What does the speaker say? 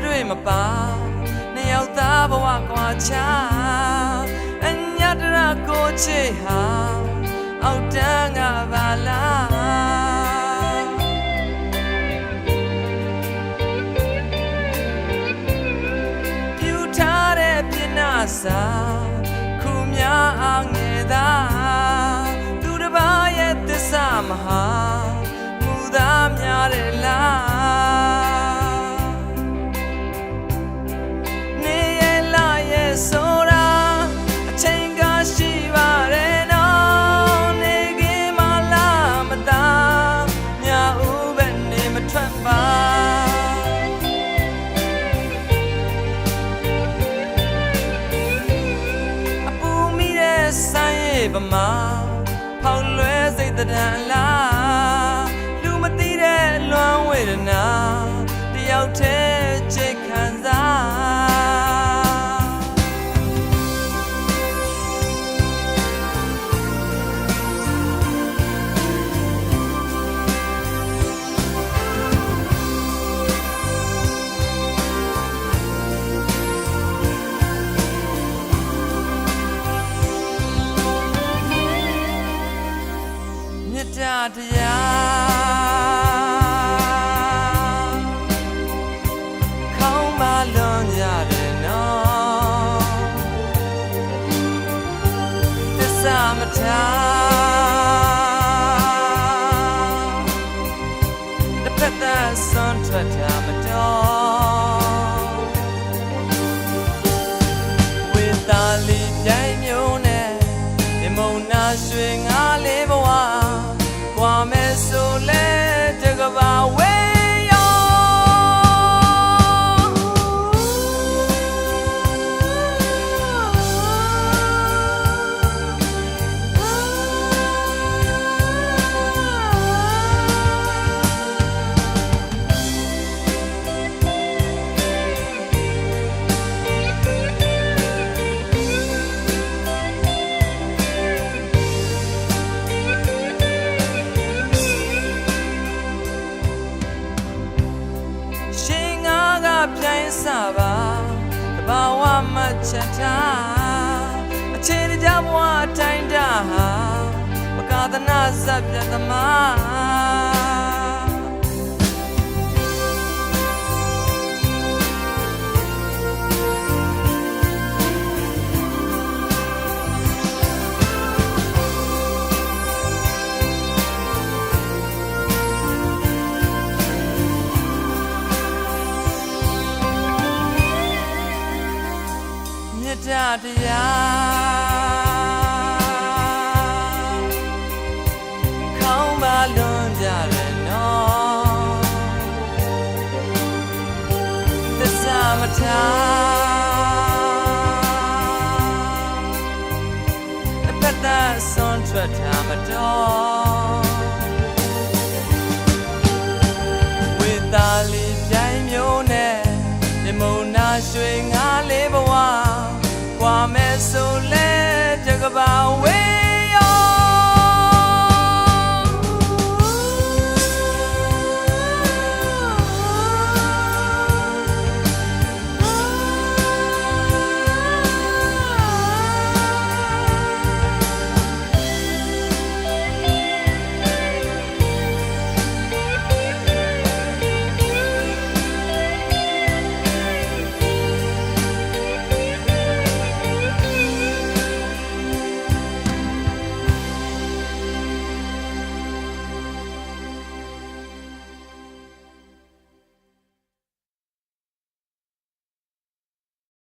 တွေမပါနှစ်ယောက်သားဘဝကွာချအညတရကိုချေဟာအောက်တန်းကပါလားပြူထားတဲ့ပြင်းနာစာခုများအောင်ငယ်သာသူတစ်ပါးရဲ့သစ္စာမဟာမူသားများတယ်လားနေရလာရဲ့ဆိုတာအချိန်ကရှိပါတယ်နော်နေခင်မလာမသားညဦးပဲနေမထွက်ပါပမာဖောက်လွဲစိတ်တံလားလူမသိတဲ့လွမ်းဝေဒနာတယောက်တည်းချိတ်ခံစားတရားခေါင်းမလွန်ကြတယ်နော်သစ္စာမထားတစ်ဖက်သက်ဆွမ်းထွက်တာမတော်ဝေသာလီပြိုင်မျိုးနဲ့ဒီမုံနာရွှေငါလေးဘဝကွာမဲဆိုလဲတကဘာဝေယောပြိုင်စားပါတဘာဝမချက်ထားအခြေကြဘဝတိုင်းတာဟာမကာသနာဇပ်ပြသမာတရားခေါင်းပါလွန်ကြတယ်နော်သစ္စာမထားတစ်ဖက်သက်ဆွမ်းထွက်တာမတော်